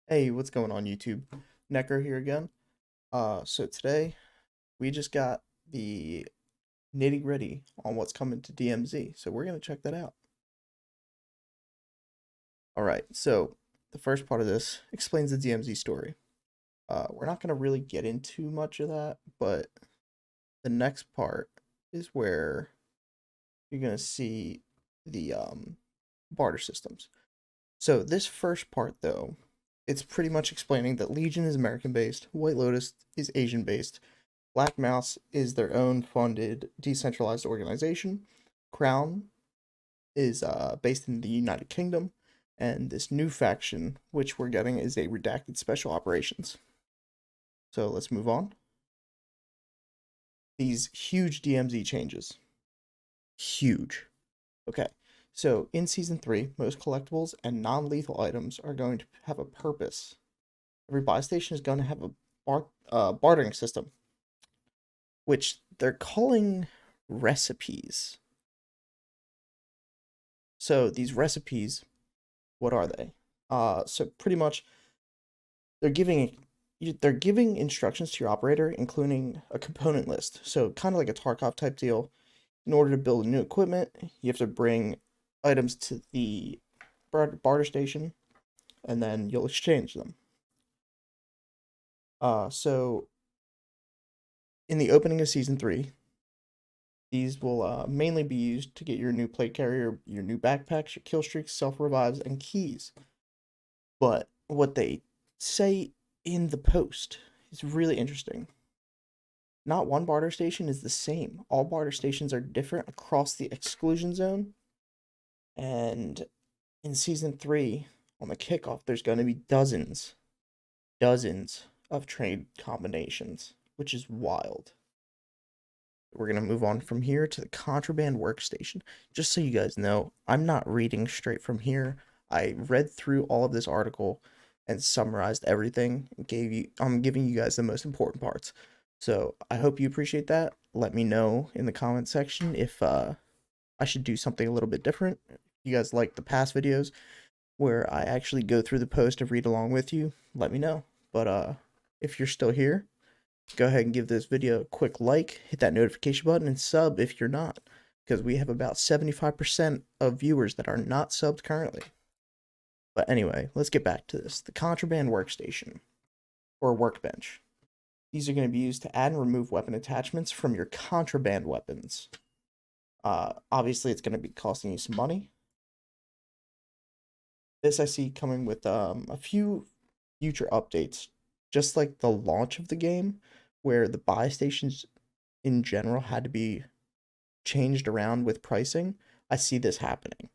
Hey, what's going on YouTube? Necker here again. So today we just got the nitty gritty on what's coming to DMZ. So we're gonna check that out. All right. So the first part of this explains the DMZ story. We're not gonna really get into much of that, but the next part is where you're gonna see the barter systems. So this first part though, it's pretty much explaining that Legion is American based, White Lotus is Asian based, Black Mouse is their own funded decentralized organization. Crown is based in the United Kingdom, and this new faction, which we're getting, is a redacted special operations. So let's move on. These huge DMZ changes. Huge. Okay. So in season 3, most collectibles and non-lethal items are going to have a purpose. Every buy station is going to have a bartering system, which they're calling recipes. So these recipes, what are they? So pretty much they're giving instructions to your operator, including a component list. So kind of like a Tarkov type deal. In order to build new equipment, you have to bring items to the barter station, and then you'll exchange them. So in the opening of season 3, these will mainly be used to get your new plate carrier, your new backpacks, your kill streaks, self revives, and keys. But what they say in the post is really interesting. Not one barter station is the same. All barter stations are different across the exclusion zone. And in season 3, on the kickoff, there's going to be dozens of trade combinations, which is wild. We're going to move on from here to the contraband workstation. Just so you guys know, I'm not reading straight from here. I read through all of this article and summarized everything and I'm giving you guys the most important parts. So I hope you appreciate that. Let me know in the comment section if I should do something a little bit different. If you guys like the past videos where I actually go through the post and read along with you, let me know. But if you're still here, go ahead and give this video a quick like, hit that notification button, and sub if you're not, because we have about 75% of viewers that are not subbed currently. But anyway, let's get back to this. The contraband workstation, or workbench. These are going to be used to add and remove weapon attachments from your contraband weapons. Obviously, it's going to be costing you some money. This I see coming with a few future updates, just like the launch of the game, where the buy stations in general had to be changed around with pricing. I see this happening.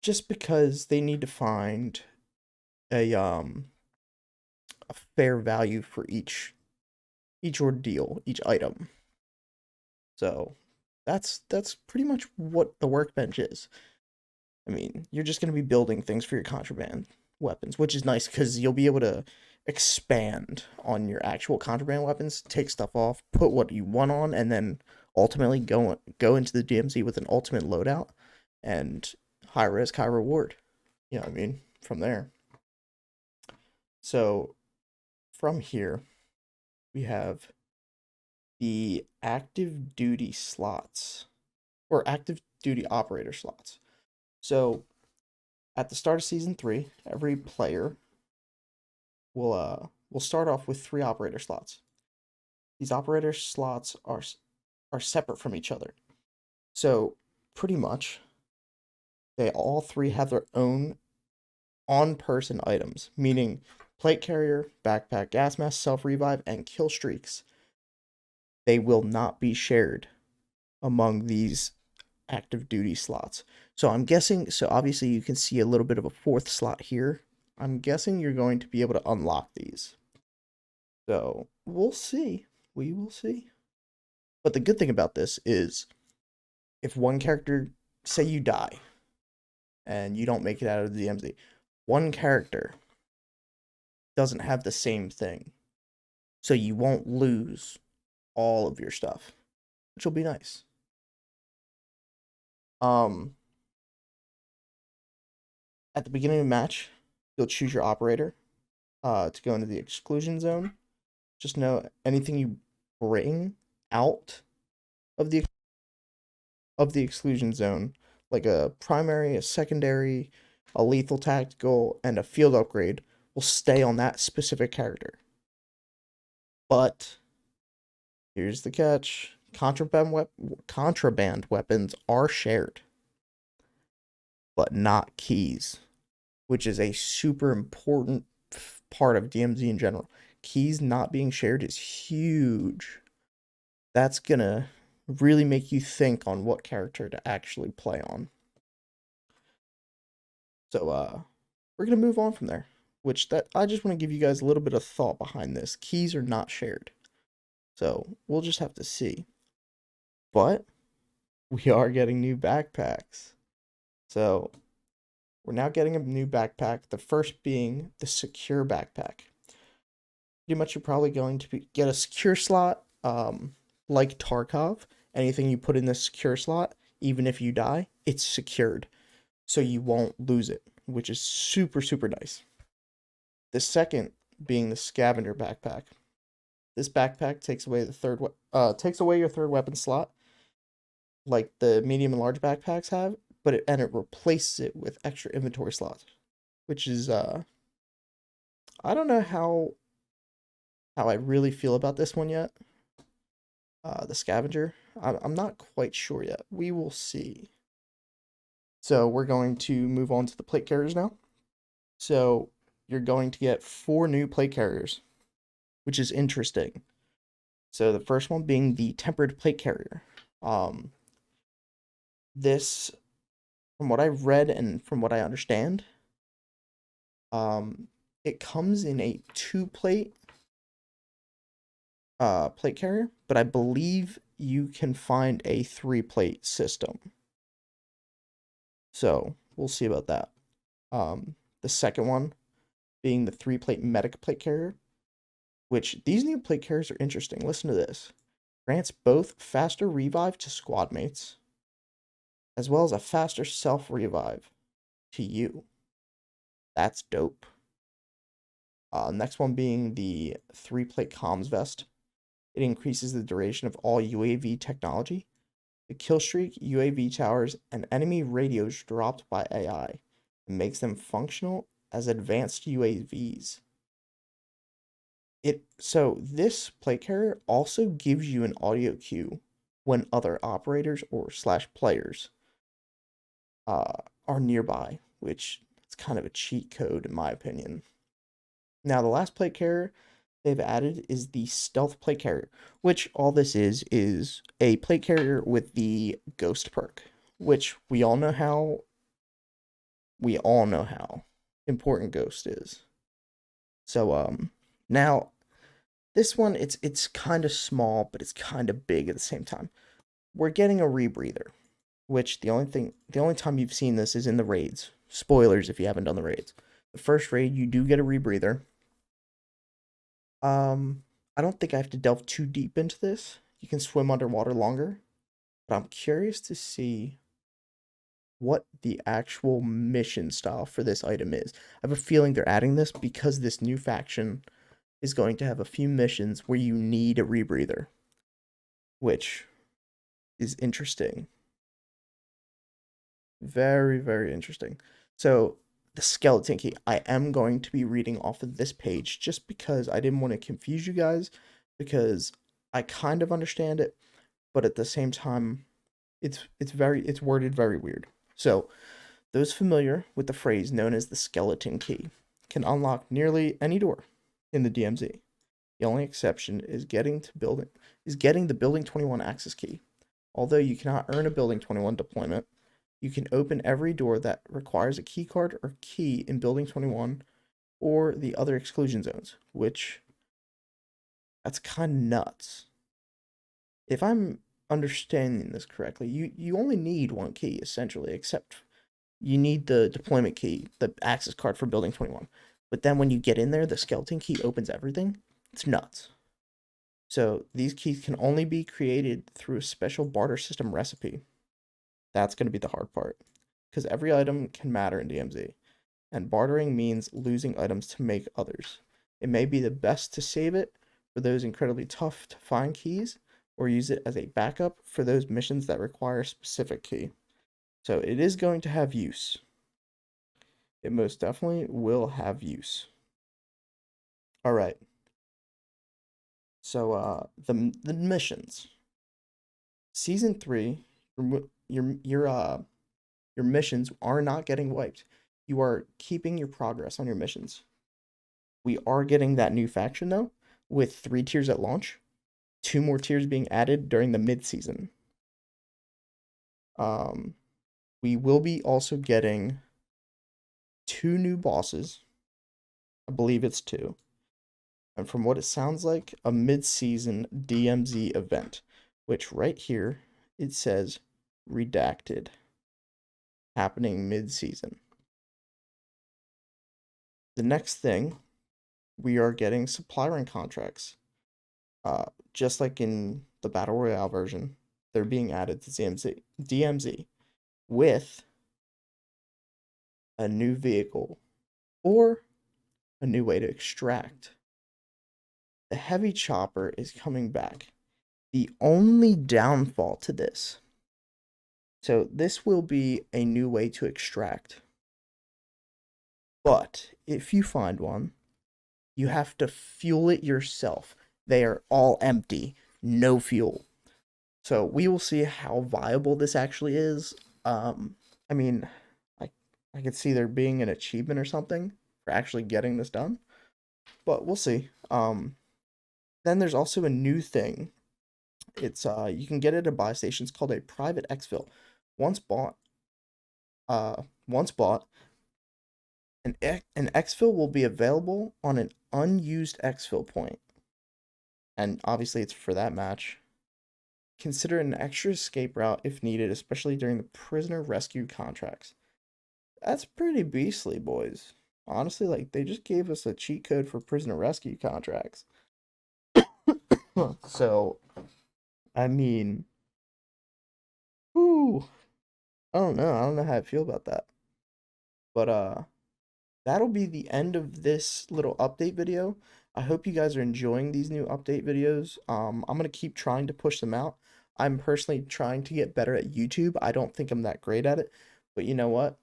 Just because they need to find a fair value for each ordeal, each item. So that's pretty much what the workbench is. I mean, you're just going to be building things for your contraband weapons, which is nice because you'll be able to expand on your actual contraband weapons, take stuff off, put what you want on, and then ultimately go into the DMZ with an ultimate loadout and high risk, high reward. You know what I mean? From there. So from here, we have the active duty slots or active duty operator slots. So at the start of season 3, every player will start off with 3 operator slots. These operator slots are separate from each other. So pretty much they all 3 have their own on-person items, meaning plate carrier, backpack, gas mask, self-revive, and kill streaks. They will not be shared among these active duty slots. So I'm guessing, so obviously you can see a little bit of a 4th slot here. I'm guessing you're going to be able to unlock these. So we'll see. We will see. But the good thing about this is if one character, say you die and you don't make it out of the DMZ, one character doesn't have the same thing. So you won't lose all of your stuff, which will be nice. At the beginning of the match, you'll choose your operator to go into the exclusion zone. Just know anything you bring out of the exclusion zone, like a primary, a secondary, a lethal tactical, and a field upgrade, will stay on that specific character. But here's the catch: contraband weapons are shared, but not keys, which is a super important part of DMZ in general. Keys not being shared is huge. That's gonna really make you think on what character to actually play on. So we're gonna move on from there. Which that I just want to give you guys a little bit of thought behind this. Keys are not shared. So we'll just have to see. But we are getting new backpacks. So we're now getting a new backpack. The first being the secure backpack. Pretty much you're probably going to get a secure slot, like Tarkov. Anything you put in this secure slot, even if you die, it's secured. So you won't lose it, which is super, super nice. The second being the scavenger backpack. This backpack takes away your third weapon slot, like the medium and large backpacks have, but it replaces it with extra inventory slots, which is I don't know how I really feel about this one yet. The scavenger, I'm not quite sure yet. We will see. So we're going to move on to the plate carriers now. So you're going to get 4 new plate carriers, which is interesting. So the first one being the tempered plate carrier. This, from what I've read and from what I understand, it comes in a 2-plate plate carrier, but I believe you can find a 3-plate system. So we'll see about that. The second one being the 3-plate medic plate carrier, which these new plate carriers are interesting. Listen to this. Grants both faster revive to squad mates, as well as a faster self-revive to you. That's dope. Next one being the 3-plate comms vest. It increases the duration of all UAV technology. The kill streak, UAV towers, and enemy radios dropped by AI and makes them functional as advanced UAVs. So this plate carrier also gives you an audio cue when other operators or / players are nearby, which is kind of a cheat code in my opinion. Now the last plate carrier they've added is the stealth plate carrier, which all this is a plate carrier with the ghost perk, which we all know how important ghost is. So now this one it's kind of small, but it's kind of big at the same time. We're getting a rebreather, which the only time you've seen this is in the raids. Spoilers if you haven't done the raids. The first raid you do get a rebreather. I don't think I have to delve too deep into this. You can swim underwater longer, but I'm curious to see what the actual mission style for this item is. I have a feeling they're adding this because this new faction is going to have a few missions where you need a rebreather, which is interesting. Very, very interesting. So the skeleton key, I am going to be reading off of this page just because I didn't want to confuse you guys, because I kind of understand it, but at the same time it's worded very weird. So those familiar with the phrase known as the skeleton key can unlock nearly any door in the DMZ. The only exception is getting the building 21 access key. Although you cannot earn a building 21 deployment, you can open every door that requires a key card or key in building 21 or the other exclusion zones, which that's kind of nuts. If I'm understanding this correctly, you only need 1 key essentially, except you need the deployment key, the access card for building 21. But then when you get in there, the skeleton key opens everything. It's nuts. So these keys can only be created through a special barter system recipe. That's going to be the hard part, because every item can matter in DMZ. and bartering means losing items to make others. It may be the best to save it for those incredibly tough to find keys, or use it as a backup for those missions that require a specific key. So it is going to have use. It most definitely will have use. All right. So the missions. Season 3, your missions are not getting wiped. You are keeping your progress on your missions. We are getting that new faction though, with 3 tiers at launch, 2 more tiers being added during the mid-season. We will be also getting 2 new bosses. I believe it's 2. And from what it sounds like, a mid-season DMZ event, which right here it says redacted, happening mid-season. The next thing, we are getting supply run contracts. Just like in the Battle Royale version, they're being added to DMZ with a new vehicle or a new way to extract. The heavy chopper is coming back. The only downfall to this, so this will be a new way to extract, but if you find one, you have to fuel it yourself. They are all empty, no fuel. So we will see how viable this actually is. I mean, I could see there being an achievement or something for actually getting this done, but we'll see. Then there's also a new thing. It's you can get it at buy stations called a private exfil. Once bought, an exfil will be available on an unused exfil point, and obviously it's for that match. Consider an extra escape route if needed, especially during the prisoner rescue contracts. That's pretty beastly, boys. Honestly, like, they just gave us a cheat code for prisoner rescue contracts. So, I mean, ooh, I don't know. I don't know how I feel about that. But that'll be the end of this little update video. I hope you guys are enjoying these new update videos. I'm gonna keep trying to push them out. I'm personally trying to get better at YouTube. I don't think I'm that great at it, but you know what?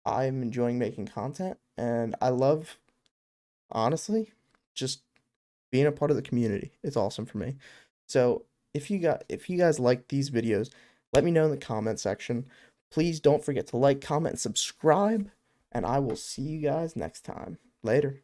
I'm enjoying making content, and I love, honestly, just being a part of the community. It's awesome for me. So if you guys like these videos, let me know in the comment section. Please don't forget to like, comment, and subscribe, and I will see you guys next time. Later.